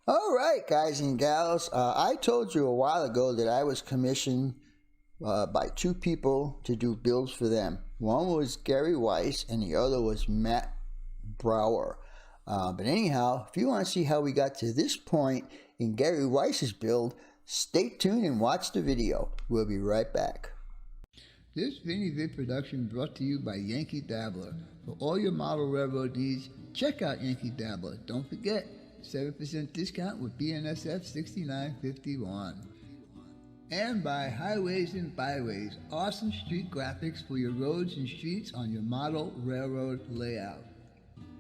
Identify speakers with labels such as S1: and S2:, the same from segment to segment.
S1: All right, guys and gals, I told you a while ago that I was commissioned by two people to do builds for them. One was Gary Weiss and the other was Matt Brower. But anyhow, if you want to see how we got to this point in Gary Weiss's build, stay tuned and watch the video. We'll be right back. This Vinny Vid production brought to you by Yankee Dabbler. For all your model railroad needs, check out Yankee Dabbler. Don't forget, 7% discount with BNSF 6951. And by Highways and Byways, awesome street graphics for your roads and streets on your model railroad layout.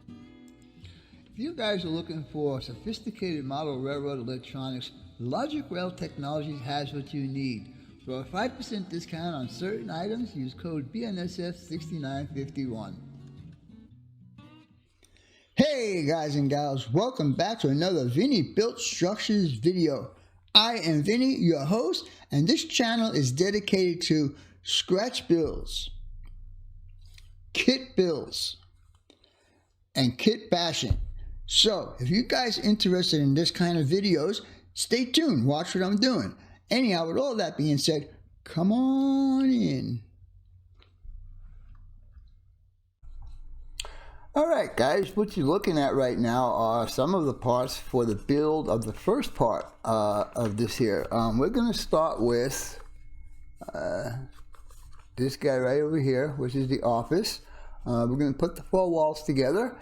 S1: If you guys are looking for sophisticated model railroad electronics, Logic Rail Technologies has what you need. For a 5% discount on certain items, use code BNSF 6951. Hey guys and gals, welcome back to another Vinny Built Structures video. I am Vinny, your host, and this channel is dedicated to scratch builds, kit builds, and kit bashing. So if you guys are interested in this kind of videos, stay tuned, watch what I'm doing. Anyhow, with all that being said, come on in. Alright guys, what you're looking at right now are some of the parts for the build of the first part of this here. We're going to start with this guy right over here, which is the office. We're going to put the four walls together.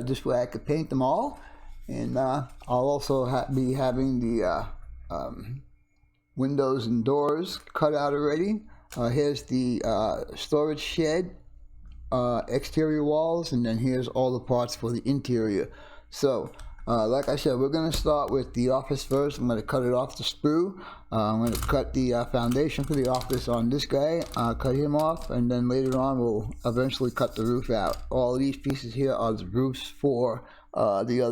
S1: This way I could paint them all. And I'll also be having the windows and doors cut out already. Here's the storage shed. Exterior walls, and then here's all the parts for the interior. So like I said, we're going to start with the office first. I'm going to cut it off the sprue. I'm going to cut the foundation for the office on this guy, cut him off, and then later on we'll eventually cut the roof out. All of these pieces here are the roofs for the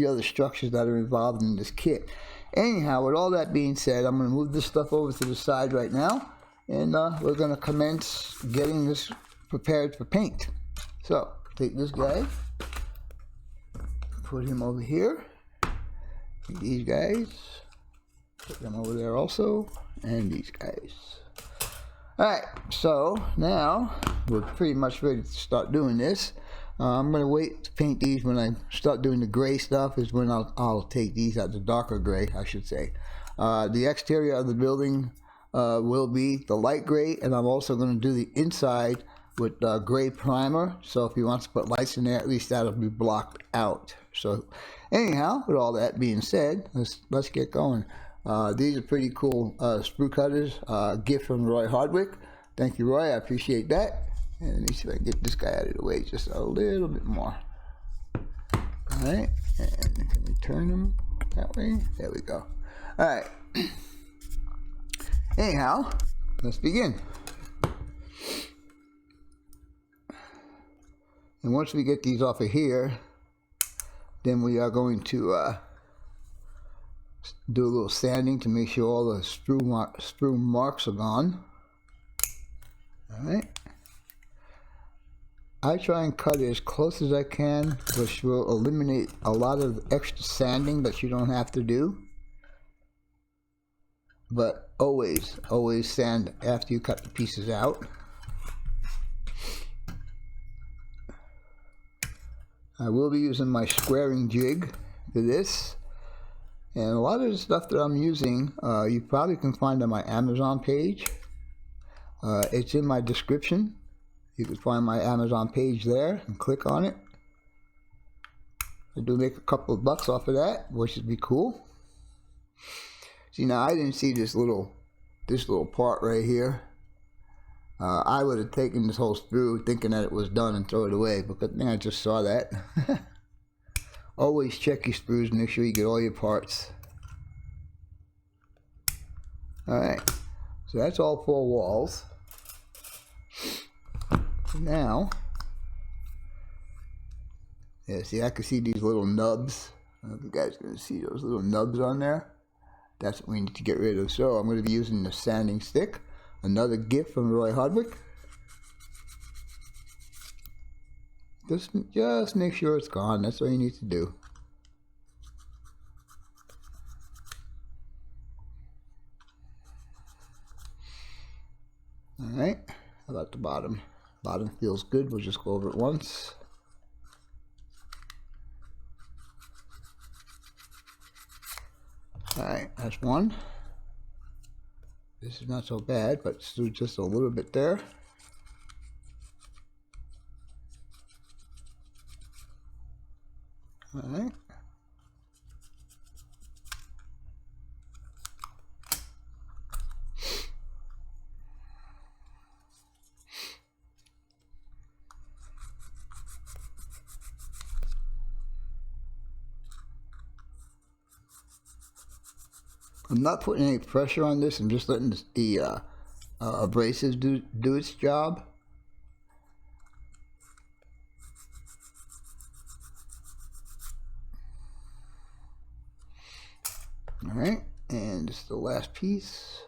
S1: other structures that are involved in this kit. Anyhow, with all that being said, I'm going to move this stuff over to the side right now, and we're going to commence getting this prepared for paint. So take this guy, put him over here, these guys, put them over there also, and these guys. Alright, so now we're pretty much ready to start doing this. I'm going to wait to paint these. When I start doing the gray stuff is when I'll take these out, the darker gray I should say. The exterior of the building will be the light gray, and I'm also going to do the inside with gray primer, so if you want to put lights in there, at least that'll be blocked out. So anyhow, with all that being said, let's get going. These are pretty cool sprue cutters, gift from Roy Hardwick. Thank you, Roy, I appreciate that. And let me see if I can get this guy out of the way just a little bit more. Alright, and can we turn them that way? There we go. Alright, anyhow, let's begin. And once we get these off of here, then we are going to do a little sanding to make sure all the sprue marks are gone. Alright. I try and cut it as close as I can, which will eliminate a lot of extra sanding that you don't have to do. But always sand after you cut the pieces out. I will be using my squaring jig for this, and a lot of the stuff that I'm using you probably can find on my Amazon page. It's in my description. You can find my Amazon page there and click on it. I do make a couple of bucks off of that, which would be cool. See, now I didn't see this little part right here. I would have taken this whole sprue thinking that it was done and throw it away, but good thing I just saw that. Always check your sprues, make sure you get all your parts. Alright, so that's all four walls. Now, yeah, see, I can see these little nubs. I don't know if you guys can see those little nubs on there. That's what we need to get rid of. So I'm going to be using the sanding stick. Another gift from Roy Hardwick. Just make sure it's gone. That's all you need to do. How about the bottom? Bottom feels good. We'll just go over it once. Alright, that's one. This is not so bad, but still just a little bit there. Alright. I'm not putting any pressure on this. I'm just letting the abrasives do its job. All right, and this is the last piece.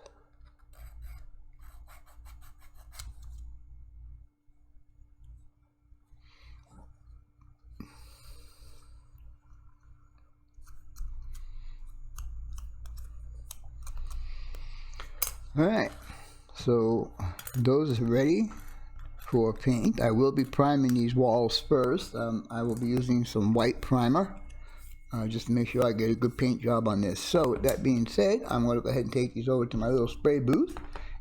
S1: Alright, so those are ready for paint. I will be priming these walls first. I will be using some white primer just to make sure I get a good paint job on this. So with that being said, I'm going to go ahead and take these over to my little spray booth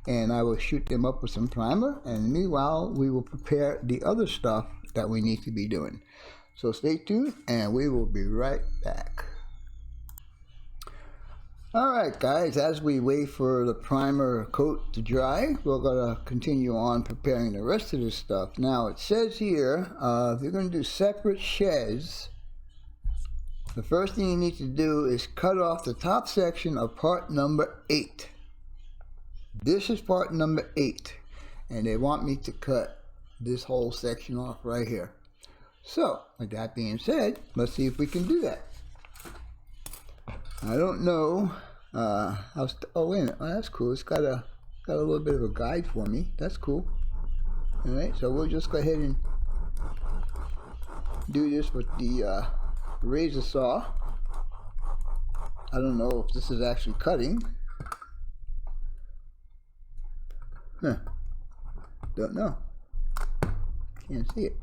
S1: and I will shoot them up with some primer, and meanwhile we will prepare the other stuff that we need to be doing. So stay tuned and we will be right back. Alright guys, as we wait for the primer coat to dry, we're going to continue on preparing the rest of this stuff. Now it says here, if you're going to do separate sheds, the first thing you need to do is cut off the top section of part number 8. This is part number 8, and they want me to cut this whole section off right here. So, with that being said, let's see if we can do that. I don't know oh wait a minute, oh, that's cool. It's got a little bit of a guide for me. That's cool. Alright, so we'll just go ahead and do this with the razor saw. I don't know if this is actually cutting. Huh. Don't know. Can't see it.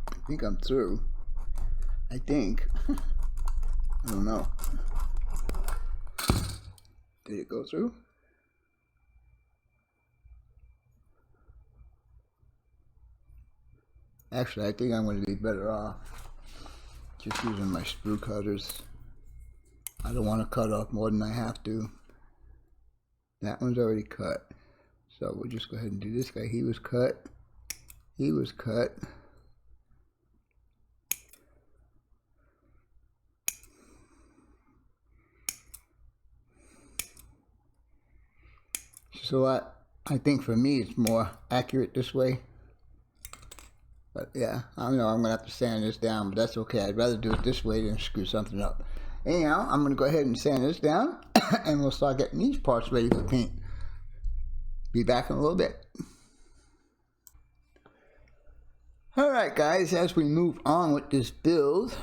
S1: I think I'm through. I think. I don't know. Did it go through? Actually, I think I'm going to be better off just using my sprue cutters. I don't want to cut off more than I have to. That one's already cut. So we'll just go ahead and do this guy. He was cut. He was cut. So I think for me it's more accurate this way. But yeah, I don't know, I'm going to have to sand this down, but that's okay. I'd rather do it this way than screw something up. Anyhow, I'm going to go ahead and sand this down, and we'll start getting these parts ready for paint. Be back in a little bit. Alright guys, as we move on with this build,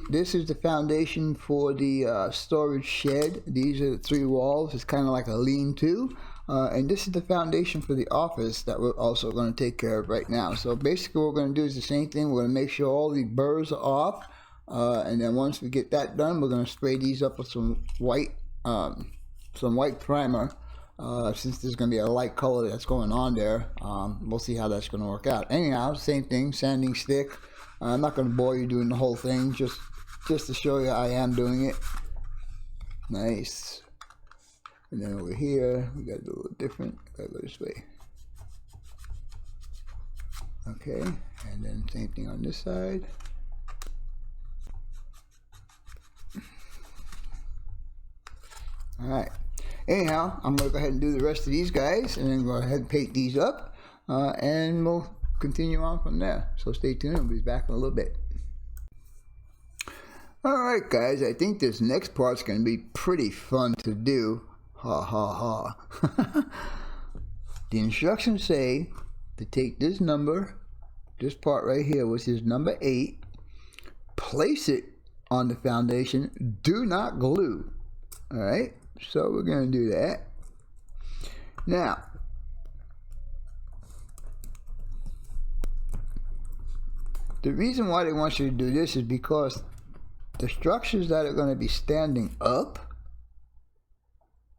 S1: this is the foundation for the storage shed. These are the 3 walls. It's kind of like a lean-to. And this is the foundation for the office that we're also going to take care of right now. So basically what we're going to do is the same thing. We're going to make sure all the burrs are off. And then once we get that done, we're going to spray these up with some white primer. Since there's going to be a light color that's going on there, we'll see how that's going to work out. Anyhow, same thing, sanding stick. I'm not going to bore you doing the whole thing, just to show you I am doing it. Nice. And then over here, we got to do a little different. Gotta go this way. Okay, and then same thing on this side. Alright. Anyhow, I'm going to go ahead and do the rest of these guys, and then go ahead and paint these up, and we'll continue on from there. So stay tuned, I'll be back in a little bit. Alright guys, I think this next part's going to be pretty fun to do. Ha ha ha. The instructions say to take this number, this part right here, which is number 8, place it on the foundation, do not glue. Alright, so we're going to do that. Now, the reason why they want you to do this is because the structures that are going to be standing up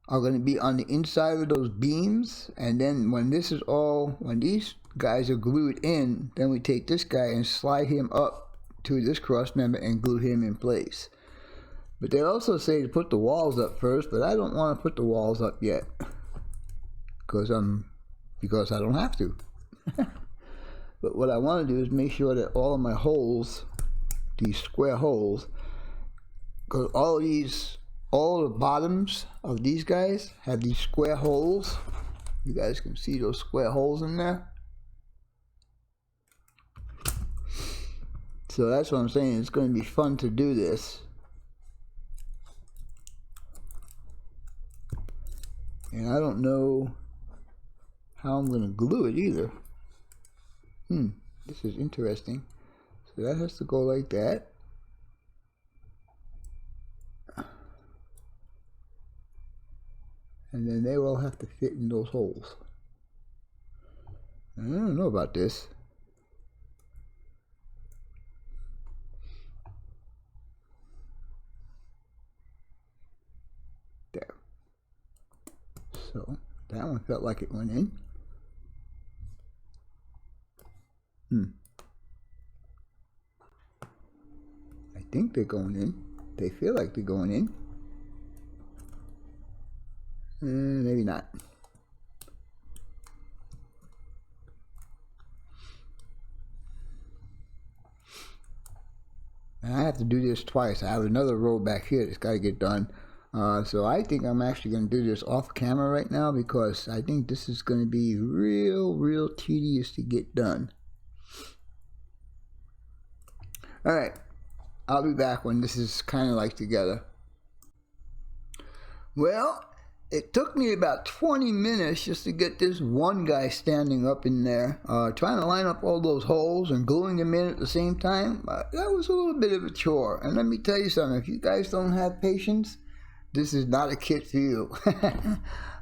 S1: are going to be on the inside of those beams, and then when this is all, when these guys are glued in, then we take this guy and slide him up to this cross member and glue him in place. But they also say to put the walls up first, but I don't want to put the walls up yet because I don't have to. But what I want to do is make sure that all of my holes, these square holes, because all the bottoms of these guys have these square holes. You guys can see those square holes in there. So that's what I'm saying. It's going to be fun to do this. And I don't know how I'm going to glue it either. This is interesting. So that has to go like that. And then they will have to fit in those holes. I don't know about this. There. So that one felt like it went in. I think they're going in. They feel like they're going in. Maybe not. And I have to do this twice. I have another row back here that's got to get done. So I think I'm actually going to do this off camera right now because I think this is going to be real tedious to get done. Alright, I'll be back when this is kind of like together. Well, it took me about 20 minutes just to get this one guy standing up in there, trying to line up all those holes and gluing them in at the same time. That was a little bit of a chore. And let me tell you something, if you guys don't have patience, this is not a kit for you.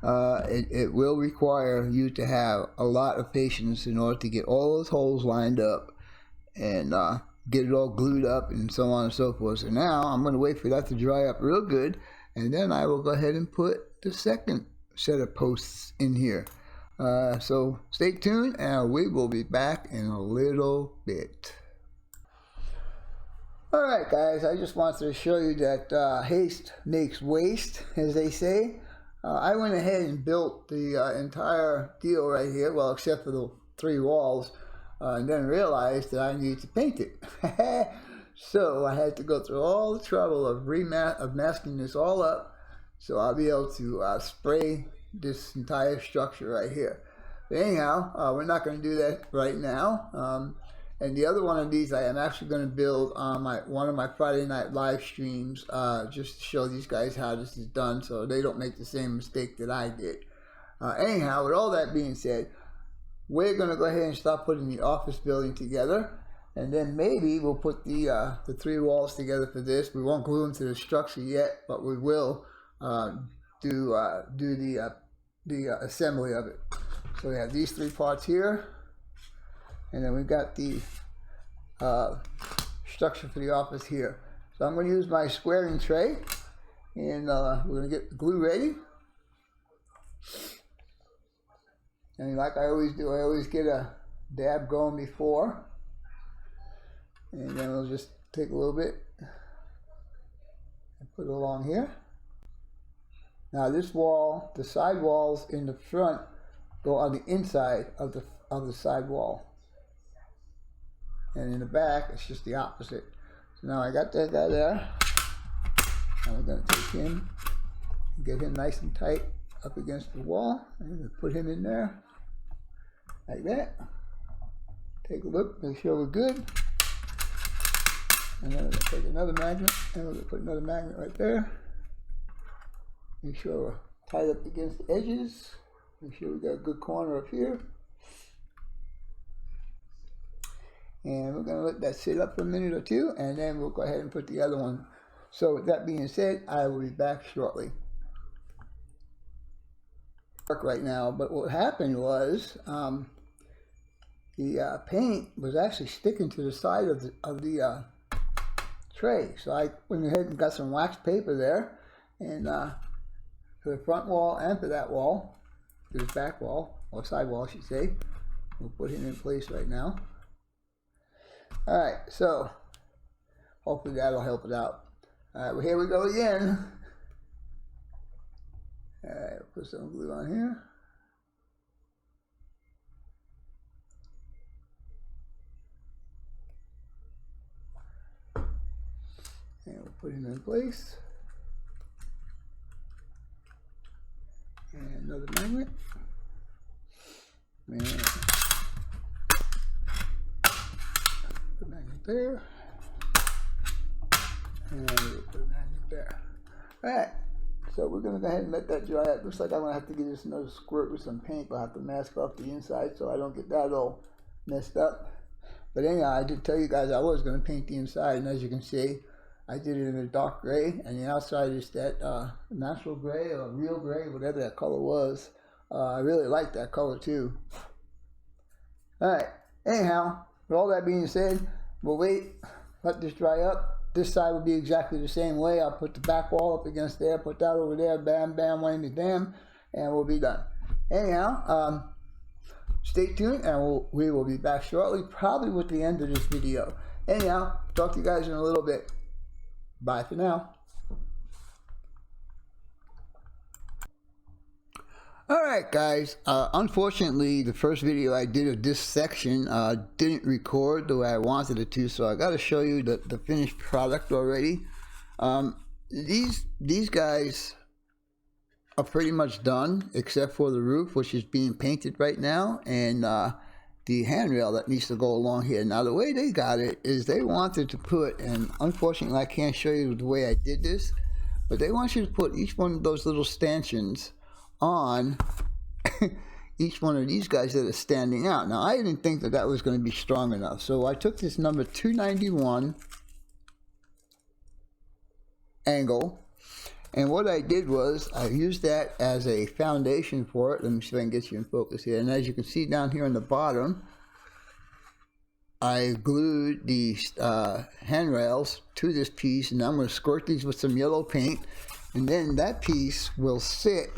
S1: It will require you to have a lot of patience in order to get all those holes lined up and get it all glued up and so on and so forth. So now I'm going to wait for that to dry up real good, and then I will go ahead and put the second set of posts in here. So stay tuned and we will be back in a little bit. Alright guys, I just wanted to show you that haste makes waste, as they say. I went ahead and built the entire deal right here, well except for the 3 walls. And then realized that I needed to paint it. So I had to go through all the trouble of masking this all up, so I'll be able to spray this entire structure right here. But anyhow, we're not going to do that right now. And the other one of these I am actually going to build on one of my Friday night live streams, just to show these guys how this is done so they don't make the same mistake that I did. Anyhow, with all that being said, we're going to go ahead and start putting the office building together, and then maybe we'll put the 3 walls together for this. We won't glue them to the structure yet, but we will do the assembly of it. So we have these 3 parts here, and then we've got the structure for the office here. So I'm going to use my squaring tray, and we're going to get the glue ready. And like I always do, I always get a dab going before. And then we'll just take a little bit and put it along here. Now this wall, the side walls in the front go on the inside of the side wall. And in the back, it's just the opposite. So now I got that guy there. And we're going to take him and get him nice and tight up against the wall. And put him in there. Like that. Take a look, make sure we're good. And then we're going to take another magnet, and we're going to put another magnet right there. Make sure we're tied up against the edges. Make sure we got a good corner up here. And we're going to let that sit up for a minute or two, and then we'll go ahead and put the other one. So with that being said, I will be back shortly. Right now, but what happened was the paint was actually sticking to the side of the tray. So I went ahead and got some wax paper there, and for the front wall and for that wall, this back wall, or side wall I should say, we'll put it in place right now. Alright, so hopefully that'll help it out. Alright, well here we go again. Alright, put some glue on here. And we'll put him in place. And another magnet. And put a magnet there. And we'll put a magnet there. Alright. So we're going to go ahead and let that dry. It looks like I'm going to have to give this another squirt with some paint. I'll have to mask off the inside so I don't get that all messed up. But anyhow, I did tell you guys I was going to paint the inside, and as you can see, I did it in a dark gray, and the outside is that natural gray or real gray, whatever that color was. I really like that color too. Alright, anyhow, with all that being said, we'll wait, let this dry up. This side will be exactly the same way. I'll put the back wall up against there, put that over there, bam, bam, whammy, bam, and we'll be done. Anyhow, stay tuned, and we will be back shortly, probably with the end of this video. Anyhow, talk to you guys in a little bit. Bye for now. Alright guys, unfortunately the first video I did of this section didn't record the way I wanted it to, so I got to show you the finished product already. These guys are pretty much done, except for the roof, which is being painted right now, and the handrail that needs to go along here. Now the way they got it is they wanted to put, and unfortunately I can't show you the way I did this, but they want you to put each one of those little stanchions on each one of these guys that are standing out. Now I didn't think that was going to be strong enough, so I took this number 291 angle, and what I did was I used that as a foundation for it. Let me see if I can get you in focus here. And as you can see down here on the bottom, I glued the handrails to this piece, and I'm going to squirt these with some yellow paint, and then that piece will sit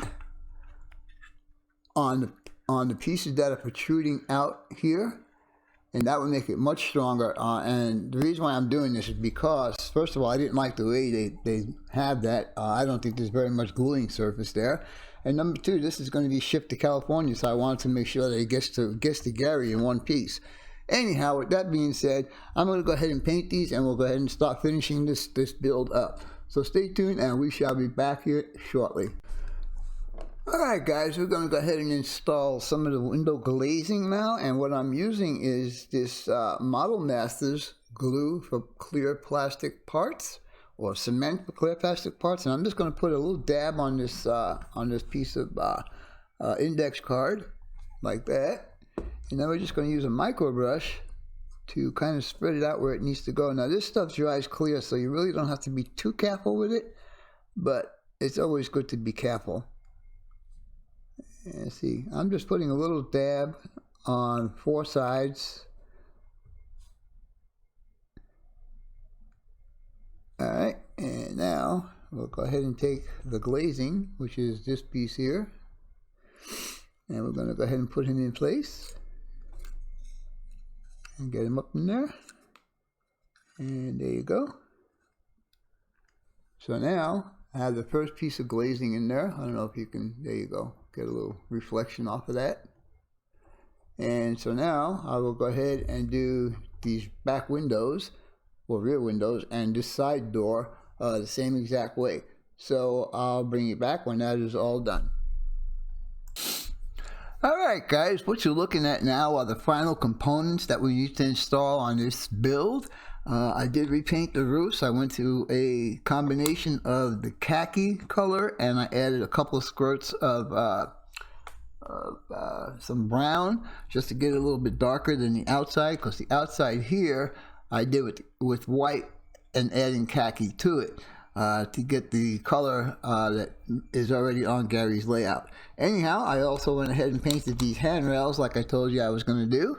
S1: on the pieces that are protruding out here, and that would make it much stronger. And the reason why I'm doing this is because, first of all, I didn't like the way they have that. I don't think there's very much gluing surface there. And number two, this is going to be shipped to California, so I wanted to make sure that it gets to Gary in one piece. Anyhow, with that being said, I'm going to go ahead and paint these, and we'll go ahead and start finishing this build up. So stay tuned, and we shall be back here shortly. Alright guys, we're going to go ahead and install some of the window glazing now, and what I'm using is this Model Masters glue for clear plastic parts, or cement for clear plastic parts, and I'm just going to put a little dab on this piece of index card, like that, and then we're just going to use a micro brush to kind of spread it out where it needs to go. Now this stuff dries clear, so you really don't have to be too careful with it, but it's always good to be careful. And see, I'm just putting a little dab on 4 sides. Alright, and now we'll go ahead and take the glazing, which is this piece here, and we're going to go ahead and put him in place and get him up in there, and there you go. So now I have the first piece of glazing in there. I don't know if you can, there you go, get a little reflection off of that. And so now I will go ahead and do these back windows, or rear windows, and this side door the same exact way. So I'll bring you back when that is all done. Alright guys, what you're looking at now are the final components that we need to install on this build. I did repaint the roofs. I went to a combination of the khaki color, and I added a couple of squirts of some brown just to get it a little bit darker than the outside, because the outside here I did with white and adding khaki to it to get the color that is already on Gary's layout. Anyhow, I also went ahead and painted these handrails like I told you I was going to do.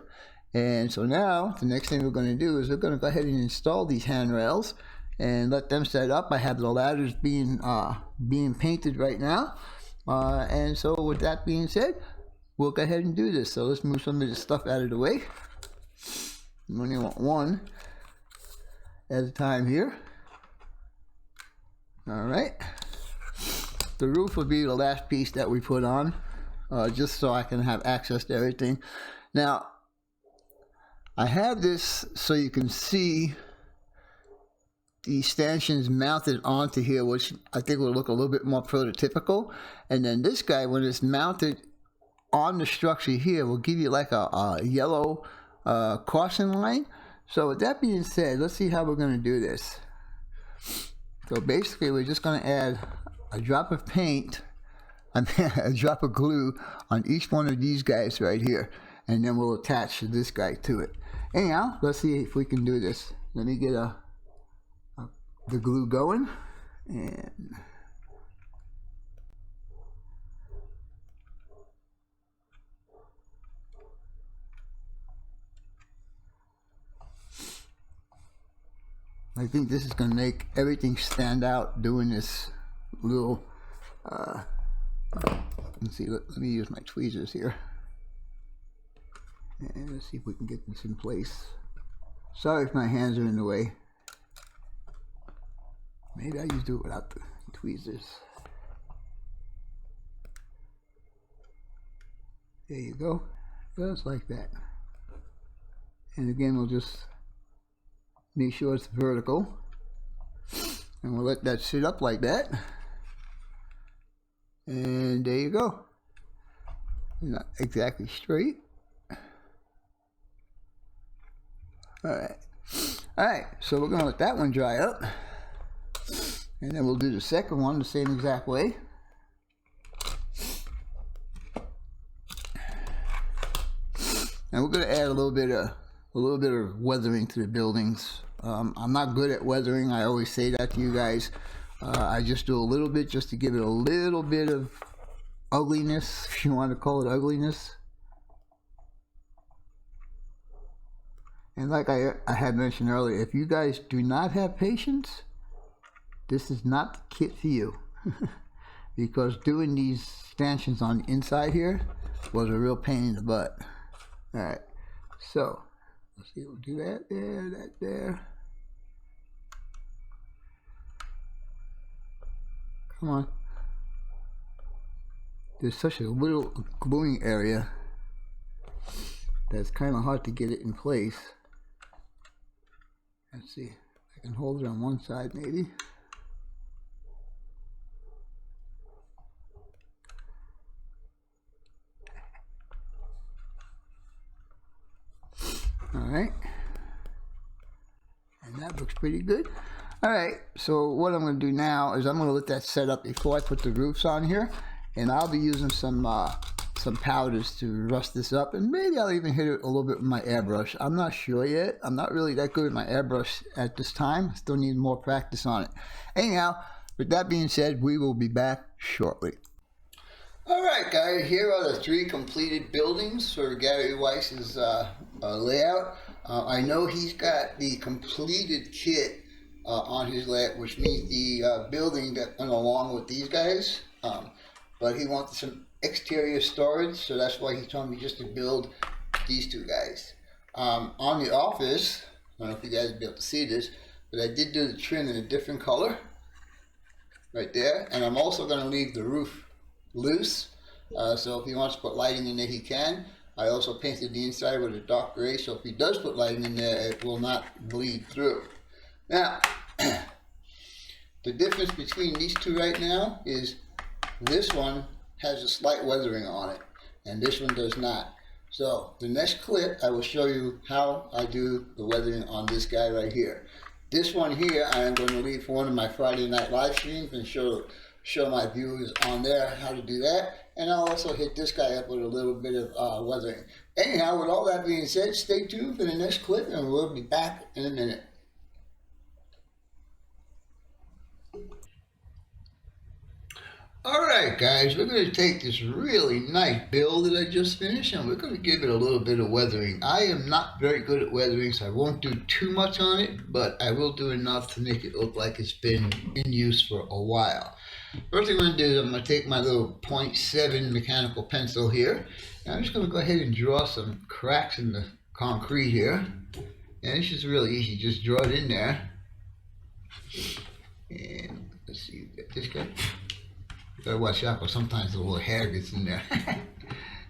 S1: And so now the next thing we're going to do is we're going to go ahead and install these handrails and let them set up. I have the ladders being painted right now. And so with that being said, we'll go ahead and do this. So let's move some of this stuff out of the way. You only want one at a time here. Alright. The roof will be the last piece that we put on, just so I can have access to everything. Now, I have this so you can see the stanchions mounted onto here, which I think will look a little bit more prototypical. And then this guy, when it's mounted on the structure here, will give you like a yellow caution line. So with that being said, let's see how we're going to do this. So basically we're just going to add a drop of paint, a drop of glue on each one of these guys right here, and then we'll attach this guy to it. Anyhow, let's see if we can do this. Let me get the glue going, and I think this is going to make everything stand out doing this little, let's see, let me use my tweezers here. And let's see if we can get this in place. Sorry if my hands are in the way. Maybe I just do it without the tweezers. There you go. Just like that. And again, we'll just make sure it's vertical. And we'll let that sit up like that. And there you go. Not exactly straight. Alright, so we're going to let that one dry up. And then we'll do the second one the same exact way. And we're going to add a little bit of weathering to the buildings. I'm not good at weathering. I always say that to you guys. I just do a little bit just to give it a little bit of ugliness, if you want to call it ugliness. And like I had mentioned earlier, if you guys do not have patience, this is not the kit for you. Because doing these stanchions on the inside here was a real pain in the butt. Alright, so let's see, we'll do that there, that there. Come on. There's such a little gluing area that's kind of hard to get it in place. Let's see, I can hold it on one side maybe. Alright, and that looks pretty good. Alright, so what I'm going to do now is I'm going to let that set up before I put the roofs on here, and I'll be using some powders to rust this up, and maybe I'll even hit it a little bit with my airbrush. I'm not sure yet. I'm not really that good with my airbrush at this time. I still need more practice on it. Anyhow, with that being said, we will be back shortly. Alright guys, here are the 3 completed buildings for Gary Weiss's layout. I know he's got the completed kit on his layout, which means the building that went along with these guys, but he wanted some exterior storage, so that's why he told me just to build these 2 guys. On the office, I don't know if you guys will be able to see this, but I did do the trim in a different color right there, and I'm also going to leave the roof loose, so if he wants to put lighting in there he can. I also painted the inside with a dark gray, so if he does put lighting in there it will not bleed through. Now the difference between these 2 right now is this one has a slight weathering on it and this one does not. So the next clip, I will show you how I do the weathering on this guy right here. This one here, I am going to leave for one of my Friday night live streams and show my viewers on there how to do that. And I'll also hit this guy up with a little bit of weathering. Anyhow, with all that being said, stay tuned for the next clip and we'll be back in a minute. Alright guys, we're going to take this really nice build that I just finished and we're going to give it a little bit of weathering. I am not very good at weathering, so I won't do too much on it, but I will do enough to make it look like it's been in use for a while. First thing I'm going to do is I'm going to take my little 0.7 mechanical pencil here, and I'm just going to go ahead and draw some cracks in the concrete here. And it's just really easy, just draw it in there. And let's see, get this guy. Gotta watch out, but sometimes a little hair gets in there.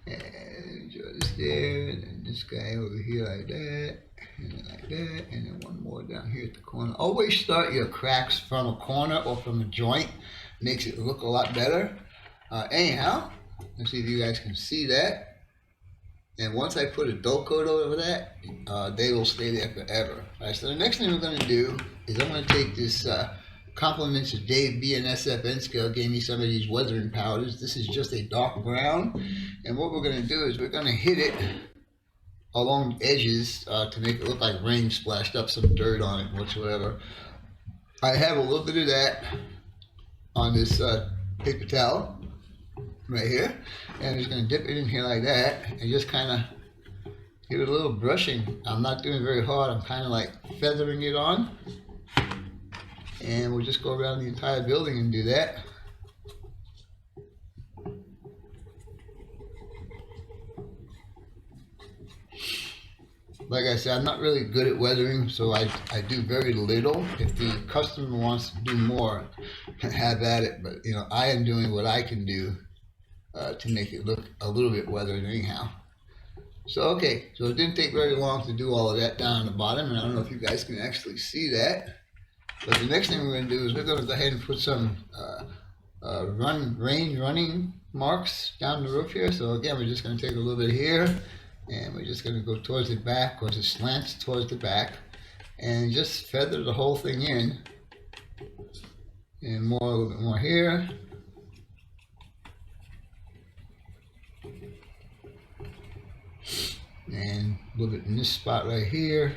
S1: And draw this there, and then this guy over here like that, and then like that, and then one more down here at the corner. Always start your cracks from a corner or from a joint. Makes it look a lot better. Anyhow, let's see if you guys can see that. And once I put a dull coat over that, they will stay there forever. Alright, so the next thing we're going to do is I'm going to take this compliments of Dave B and SFN Scale gave me some of these weathering powders. This is just a dark brown, and what we're going to do is we're going to hit it along the edges to make it look like rain splashed up some dirt on it whatsoever. I have a little bit of that on this paper towel right here, and I'm just going to dip it in here like that and just kind of give it a little brushing. I'm not doing it very hard, I'm kind of like feathering it on. And we'll just go around the entire building and do that. Like I said, I'm not really good at weathering, so I do very little. If the customer wants to do more, have at it. But you know, I am doing what I can do to make it look a little bit weathered anyhow. So okay, so it didn't take very long to do all of that down on the bottom, and I don't know if you guys can actually see that. But the next thing we're going to do is we're going to go ahead and put some rain running marks down the roof here. So again, we're just going to take a little bit here, and we're just going to go towards the back, because it slants towards the back, and just feather the whole thing in. And a little bit more here. And a little bit in this spot right here.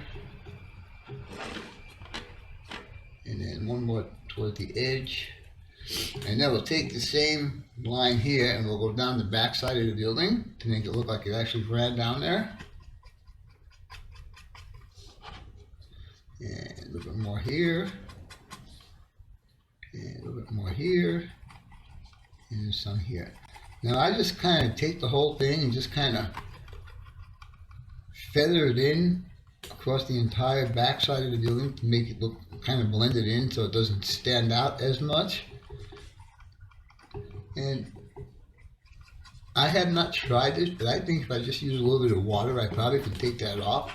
S1: And then one more toward the edge. And then we'll take the same line here and we'll go down the back side of the building to make it look like it actually ran down there. And a little bit more here. And a little bit more here. And some here. Now I just kind of take the whole thing and just kind of feather it in across the entire back side of the building to make it look kind of blended in so it doesn't stand out as much. And I have not tried this, but I think if I just use a little bit of water, I probably could take that off.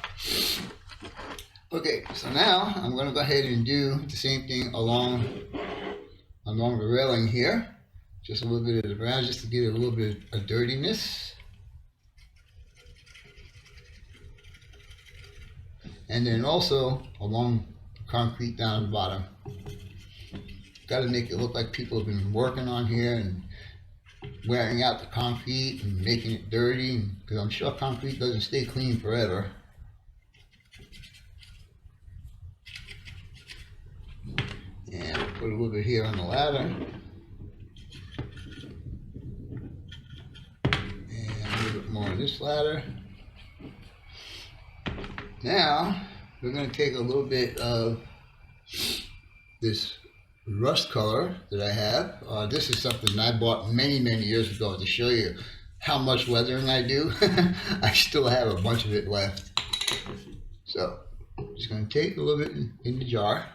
S1: Okay, so now I'm going to go ahead and do the same thing along the railing here. Just a little bit of the brown, just to give it a little bit of dirtiness. And then also along the concrete down the bottom. Got to make it look like people have been working on here and wearing out the concrete and making it dirty, because I'm sure concrete doesn't stay clean forever. And we'll put a little bit here on the ladder. And a little bit more on this ladder. Now, we're going to take a little bit of this rust color that I have. This is something I bought many years ago to show you how much weathering I do. I still have a bunch of it left. So, I'm just going to take a little bit in the jar.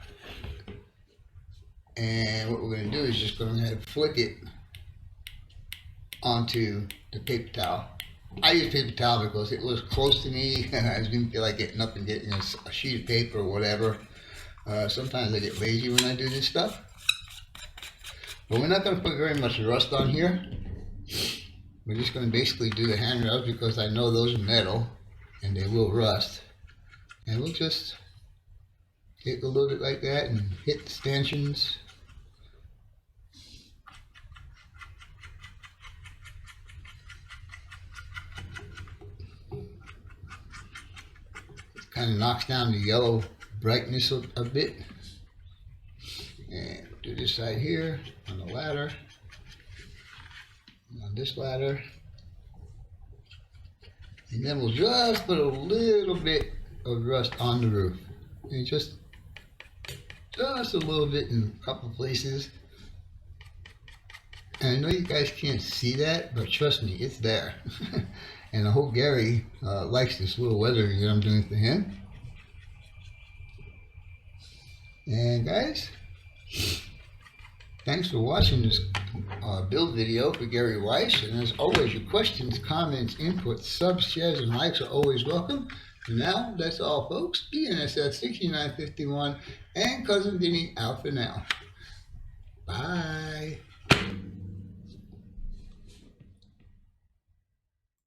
S1: And what we're going to do is just going to flick it onto the paper towel. I use paper towel because it was close to me. I didn't feel like getting up and getting a sheet of paper or whatever. Sometimes I get lazy when I do this stuff. But we're not going to put very much rust on here. we're just going to basically do the handrails because I know those are metal and they will rust. And we'll just take a little bit like that and hit the stanchions. It kind of knocks down the yellow brightness a bit. And do this side here on the ladder. On this ladder, and then we'll just put a little bit of rust on the roof, and just a little bit in a couple places. And I know you guys can't see that, but trust me, it's there. And I hope Gary likes this little weathering that I'm doing for him. And guys, thanks for watching this build video for Gary Weiss. And as always, your questions, comments, inputs, subs, shares, and likes are always welcome. For now, that's all, folks. BNSF 6951 and Cousin Vinny out for now. Bye.